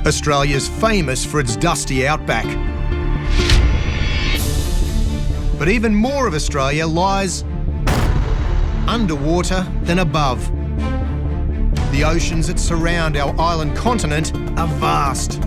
Australia's famous for its dusty outback. But even more of Australia lies underwater than above. The oceans that surround our island continent are vast.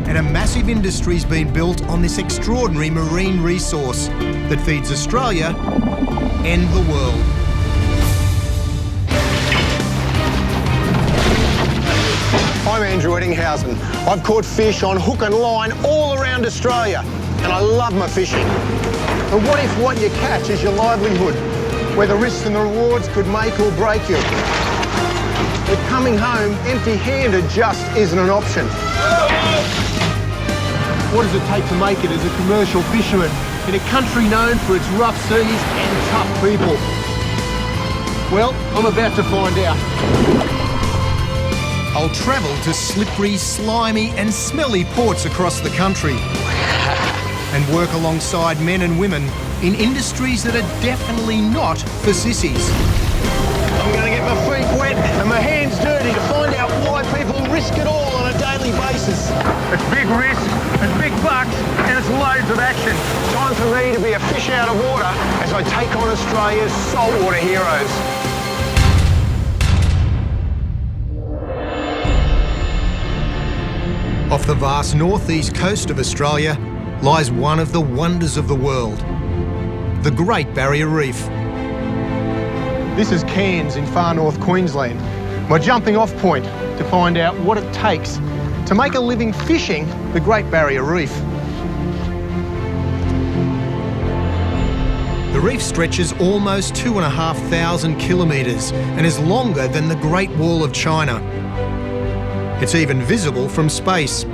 And a massive industry's been built on this extraordinary marine resource that feeds Australia and the world. I'm Andrew Eddinghausen. I've caught fish on hook and line all around Australia, and I love my fishing. But what if what you catch is your livelihood, where the risks and the rewards could make or break you? But coming home empty-handed just isn't an option. What does it take to make it as a commercial fisherman in a country known for its rough seas and tough people? Well, I'm about to find out. I'll travel to slippery, slimy and smelly ports across the country and work alongside men and women in industries that are definitely not for sissies. I'm going to get my feet wet and my hands dirty to find out why people risk it all on a daily basis. It's big risk, it's big bucks, and it's loads of action. Time for me to be a fish out of water as I take on Australia's saltwater heroes. Off the vast northeast coast of Australia lies one of the wonders of the world, the Great Barrier Reef. This is Cairns in far north Queensland, my jumping off point to find out what it takes to make a living fishing the Great Barrier Reef. The reef stretches almost 2,500 kilometres and is longer than the Great Wall of China. It's even visible from space.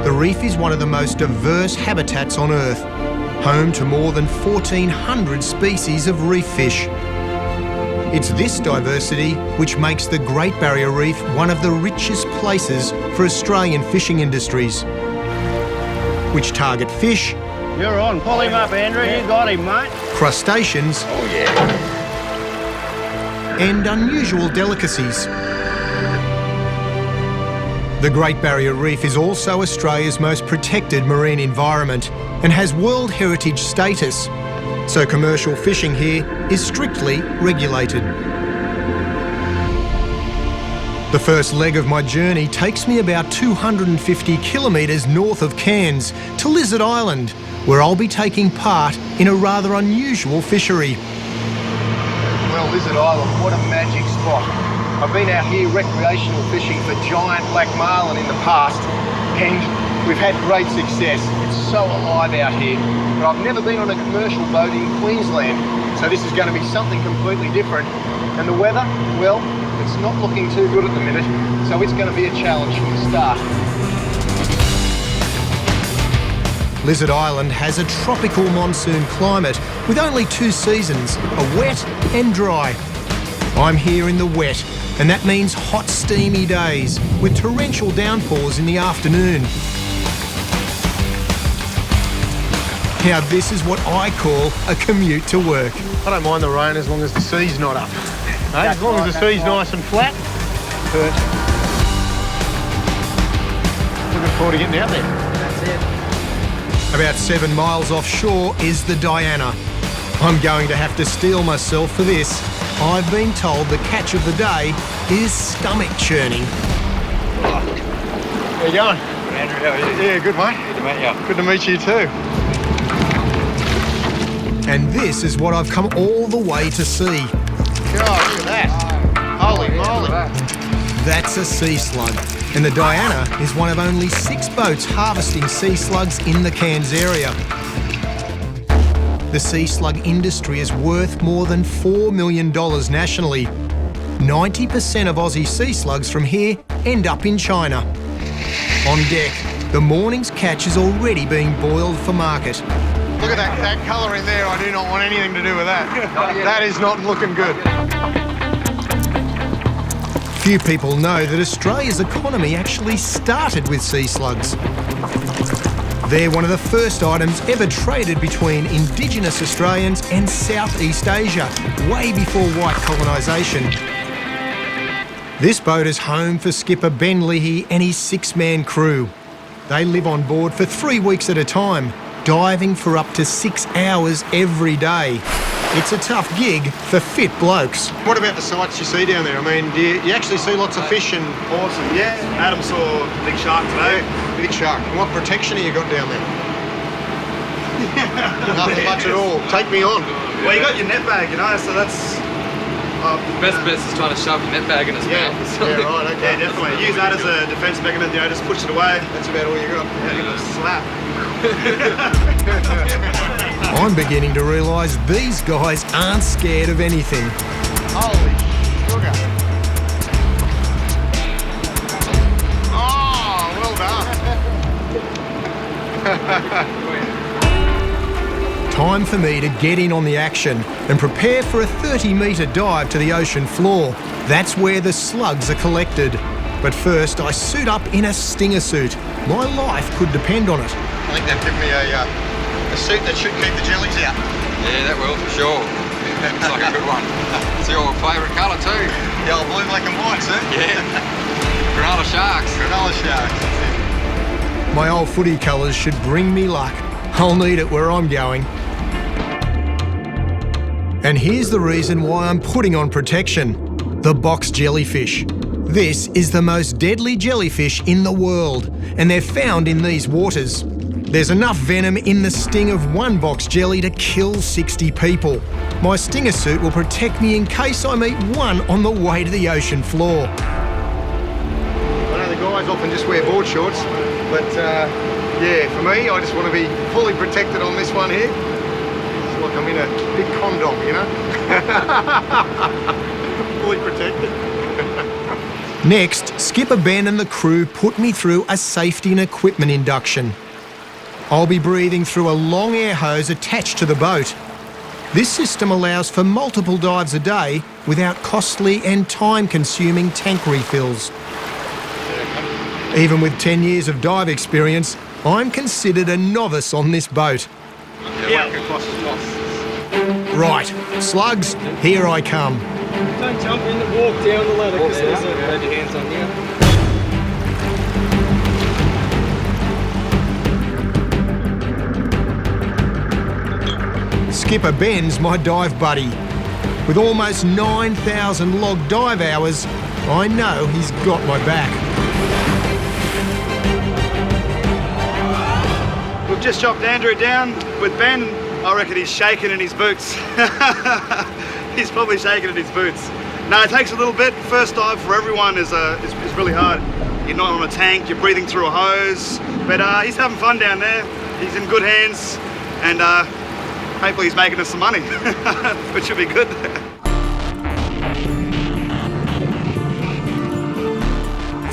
The reef is one of the most diverse habitats on Earth, home to more than 1,400 species of reef fish. It's this diversity which makes the Great Barrier Reef one of the richest places for Australian fishing industries, which target fish. You're on. Pull him up, Andrew. You got him, mate. Crustaceans. Oh, yeah. And unusual delicacies. The Great Barrier Reef is also Australia's most protected marine environment and has World Heritage status, so commercial fishing here is strictly regulated. The first leg of my journey takes me about 250 kilometres north of Cairns to Lizard Island, where I'll be taking part in a rather unusual fishery. Well, Lizard Island, what a magic spot. I've been out here recreational fishing for giant black marlin in the past, and we've had great success. It's so alive out here, but I've never been on a commercial boat in Queensland, so this is going to be something completely different. And the weather, well, it's not looking too good at the minute, so it's going to be a challenge from the start. Lizard Island has a tropical monsoon climate with only 2 seasons, a wet and dry. I'm here in the wet, and that means hot, steamy days with torrential downpours in the afternoon. Now this is what I call a commute to work. I don't mind the rain as long as the sea's not up. Hey, as long as the sea's nice and flat. Perfect. Looking forward to getting out there. That's it. About 7 miles offshore is the Diana. I'm going to have to steel myself for this. I've been told the catch of the day is stomach churning. How you going? Andrew, how are you? Yeah, good mate. Good to meet you. Good to meet you too. And this is what I've come all the way to see. God, look at that. Holy moly. That's a sea slug. And the Diana is one of only 6 boats harvesting sea slugs in the Cairns area. The sea slug industry is worth more than $4 million nationally. 90% of Aussie sea slugs from here end up in China. On deck, the morning's catch is already being boiled for market. Look at that colour in there. I do not want anything to do with that. That is not looking good. Few people know that Australia's economy actually started with sea slugs. They're one of the first items ever traded between Indigenous Australians and Southeast Asia, way before white colonisation. This boat is home for skipper Ben Leahy and his 6-man crew. They live on board for 3 weeks at a time, diving for up to 6 hours every day. It's a tough gig for fit blokes. What about the sights you see down there? I mean, do you actually see lots of fish and... Awesome, yeah. Adam saw a big shark today. Big shark. And what protection have you got down there? Nothing much at all. Take me on. Well, you got your net bag, you know, so that's... Best bet is trying to shove your net bag in his mouth. Yeah, right, okay. Yeah, definitely. Use that as a defence mechanism, you know, just push it away. That's about all you got. Yeah, you got a slap. I'm beginning to realise these guys aren't scared of anything. Holy sugar. Oh, well done. Time for me to get in on the action and prepare for a 30-metre dive to the ocean floor. That's where the slugs are collected. But first, I suit up in a stinger suit. My life could depend on it. I think they've given me a suit that should keep the jellies out. Yeah, that will for sure. Looks like a good one. It's your favourite colour too. The old blue, black and white, sir. Yeah. Granola sharks. Granola sharks, that's it. My old footy colours should bring me luck. I'll need it where I'm going. And here's the reason why I'm putting on protection. The box jellyfish. This is the most deadly jellyfish in the world, and they're found in these waters. There's enough venom in the sting of one box jelly to kill 60 people. My stinger suit will protect me in case I meet one on the way to the ocean floor. I know the guys often just wear board shorts, but yeah, for me, I just want to be fully protected on this one here. It's like I'm in a big condom, you know? Fully protected. Next, Skipper Ben and the crew put me through a safety and equipment induction. I'll be breathing through a long air hose attached to the boat. This system allows for multiple dives a day without costly and time-consuming tank refills. Even with 10 years of dive experience, I'm considered a novice on this boat. Yeah. Right, slugs, here I come. Don't jump in and walk down the ladder because there's a... Hold your hands on here. Skipper Ben's my dive buddy. With almost 9,000 log dive hours, I know he's got my back. We've just chopped Andrew down with Ben. I reckon he's shaking in his boots. He's probably shaking in his boots. No, it takes a little bit. First dive for everyone is really hard. You're not on a tank, you're breathing through a hose. But he's having fun down there. He's in good hands, and hopefully he's making us some money, which should be good.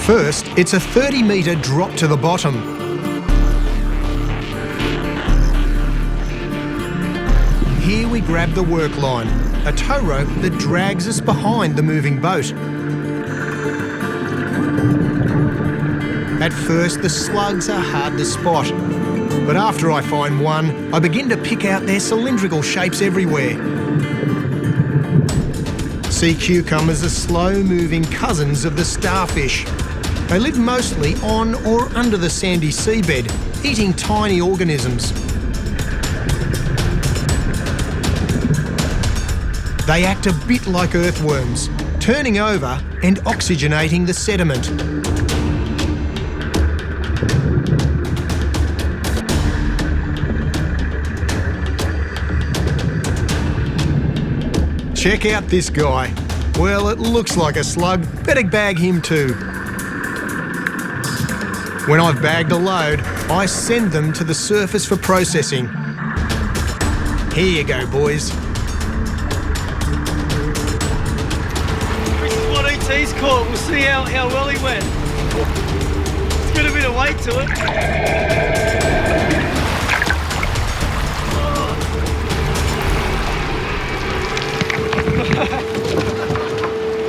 First, it's a 30-metre drop to the bottom. Here we grab the work line, a tow rope that drags us behind the moving boat. At first, the slugs are hard to spot, but after I find one, I begin to pick out their cylindrical shapes everywhere. Sea cucumbers are slow-moving cousins of the starfish. They live mostly on or under the sandy seabed, eating tiny organisms. They act a bit like earthworms, turning over and oxygenating the sediment. Check out this guy. Well, it looks like a slug. Better bag him too. When I've bagged a load, I send them to the surface for processing. Here you go, boys. This is what ET's caught. We'll see how well he went. It's got a bit of weight to it.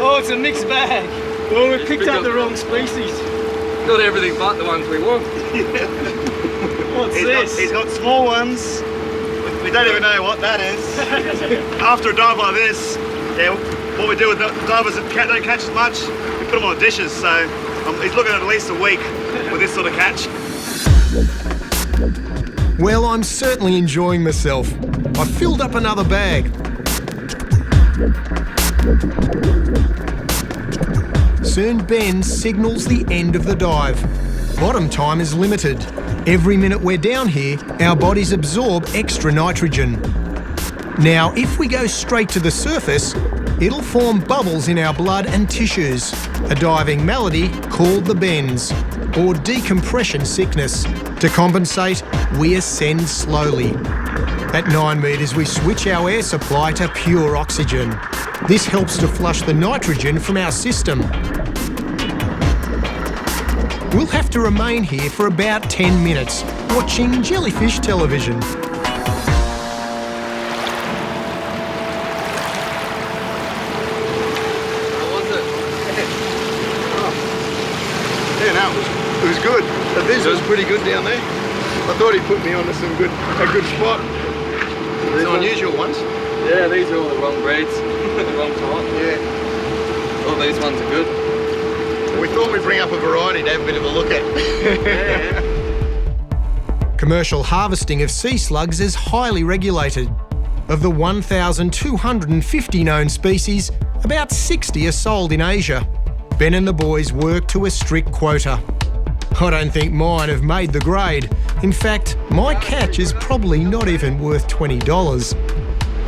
Oh, it's a mixed bag. Well, we picked up the wrong species. Got everything but the ones we want. What's this? He's got small ones. We don't even know what that is. After a dive like this, yeah, what we do with divers that don't catch as much, we put them on the dishes, so he's looking at least a week with this sort of catch. Well, I'm certainly enjoying myself. I filled up another bag. Soon Ben signals the end of the dive. Bottom time is limited. Every minute we're down here, our bodies absorb extra nitrogen. Now, if we go straight to the surface, it'll form bubbles in our blood and tissues, a diving malady called the bends, or decompression sickness. To compensate, we ascend slowly. At 9 metres, we switch our air supply to pure oxygen. This helps to flush the nitrogen from our system. We'll have to remain here for about 10 minutes, watching jellyfish television. Yeah, no, it was good. The viz was pretty good down there. I thought he put me onto a good spot. Some unusual ones. Yeah, these are all the wrong breeds, the wrong type. Yeah. All these ones are good. We thought we'd bring up a variety to have a bit of a look at. Yeah. Commercial harvesting of sea slugs is highly regulated. Of the 1,250 known species, about 60 are sold in Asia. Ben and the boys work to a strict quota. I don't think mine have made the grade. In fact, my catch is probably not even worth $20.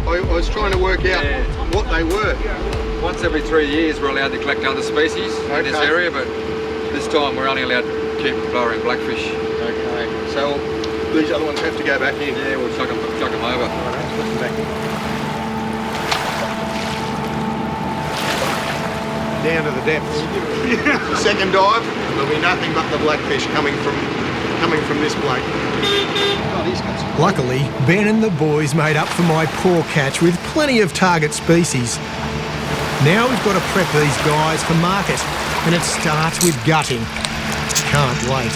I was trying to work out what they were. Once every 3 years we're allowed to collect other species in this area, but this time we're only allowed to keep flowering blackfish. Okay. So these other ones have to go back in. Yeah, we'll chuck them over. Let's put them back in. Down to the depths. The second dive, there'll be nothing but the blackfish coming from this bloke. Oh, these guys. Luckily, Ben and the boys made up for my poor catch with plenty of target species. Now we've got to prep these guys for market, and it starts with gutting. Can't wait.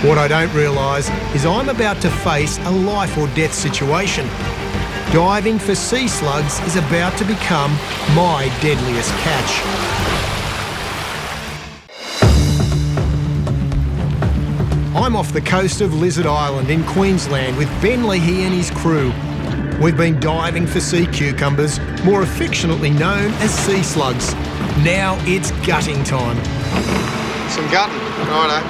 What I don't realise is I'm about to face a life or death situation. Diving for sea slugs is about to become my deadliest catch. I'm off the coast of Lizard Island in Queensland with Ben Leahy and his crew. We've been diving for sea cucumbers, more affectionately known as sea slugs. Now it's gutting time. Some gutting, righto.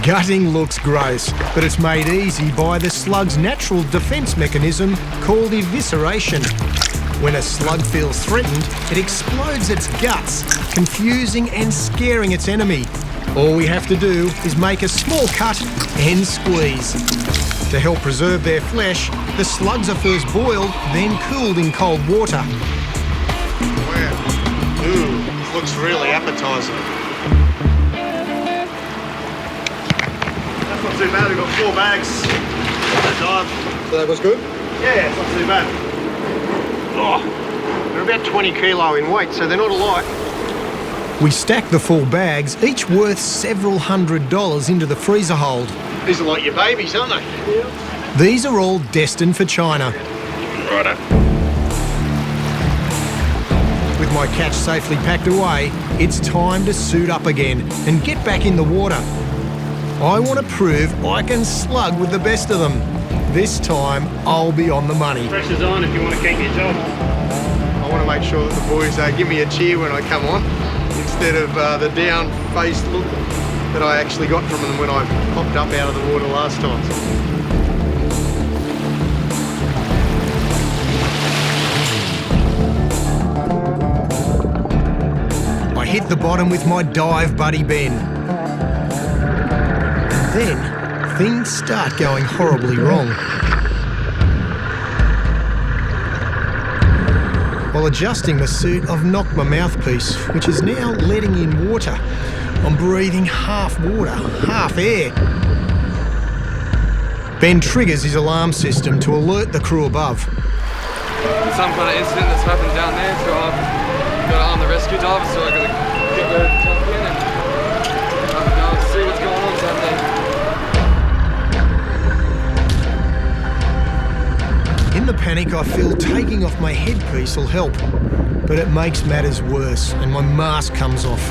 Gutting looks gross, but it's made easy by the slug's natural defence mechanism called evisceration. When a slug feels threatened, it explodes its guts, confusing and scaring its enemy. All we have to do is make a small cut and squeeze. To help preserve their flesh, the slugs are first boiled, then cooled in cold water. Wow. Ooh, this looks really appetising. That's not too bad, we've got 4 bags on the dive. So that was good? Yeah, it's not too bad. Oh, they're about 20 kilo in weight, so they're not a lot. We stack the full bags, each worth several $100s, into the freezer hold. These are like your babies, aren't they? Yeah. These are all destined for China. Righto. With my catch safely packed away, it's time to suit up again and get back in the water. I want to prove I can slug with the best of them. This time, I'll be on the money. Pressure's on if you want to keep your job. I want to make sure that the boys give me a cheer when I come on, instead of the down-faced look that I actually got from them when I popped up out of the water last time. I hit the bottom with my dive buddy Ben. And then, things start going horribly wrong. While adjusting the suit, I've knocked my mouthpiece, which is now letting in water. I'm breathing half water, half air. Ben triggers his alarm system to alert the crew above. Some kind of incident that's happened down there, so I've got to arm the rescue divers, so I've got to get the top in and go and see what's going on down there. In In the panic, I feel taking off my headpiece will help, but it makes matters worse and my mask comes off.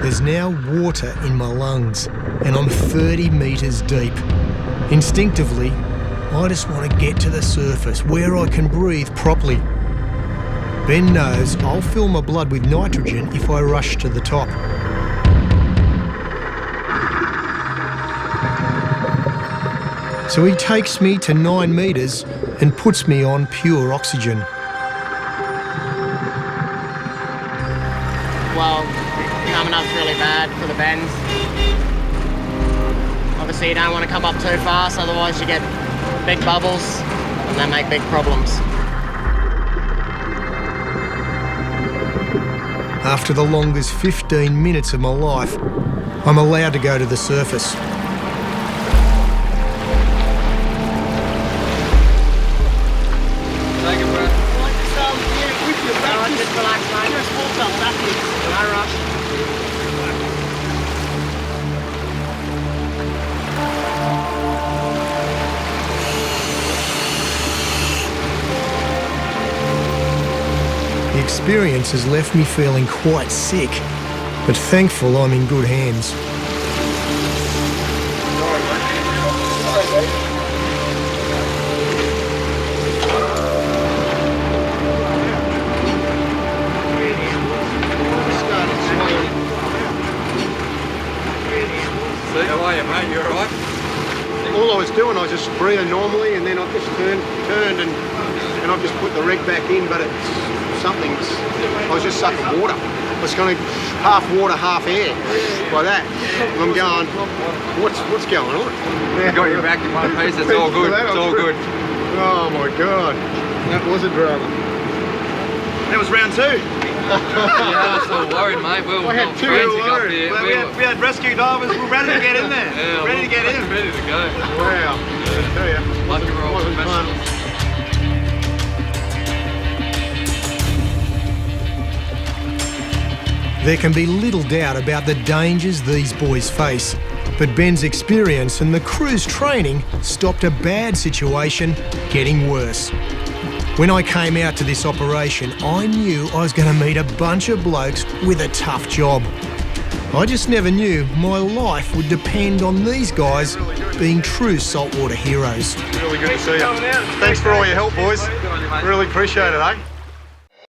There's now water in my lungs and I'm 30 metres deep. Instinctively, I just want to get to the surface where I can breathe properly. Ben knows I'll fill my blood with nitrogen if I rush to the top. So he takes me to 9 metres and puts me on pure oxygen. Well, coming up's really bad for the bends. Obviously you don't want to come up too fast, otherwise you get big bubbles and they make big problems. After the longest 15 minutes of my life, I'm allowed to go to the surface. Take a breath. Just relax, mate. No rush. The experience has left me feeling quite sick, but thankful I'm in good hands. See, how are you, mate? You alright? All I was doing, I was just breathing normally, and then I just turned and I've just put the rig back in, but I was just sucking water. I was kind of half water, half air, like that. And I'm going, what's going on? You got your back in one piece, it's all good, it's all good. Oh my God, that was a drama. That was round 2. Yeah, I was all worried, mate. We were had two frantic up Worried. here. We had rescue divers, we were ready to get in there. Yeah, ready to get in. Ready to go. Wow, I tell you, Lucky we're all wasn't fun. professionals. There can be little doubt about the dangers these boys face, but Ben's experience and the crew's training stopped a bad situation getting worse. When I came out to this operation, I knew I was going to meet a bunch of blokes with a tough job. I just never knew my life would depend on these guys being true saltwater heroes. Really good to see you. Thanks for all your help, boys. Really appreciate it, eh?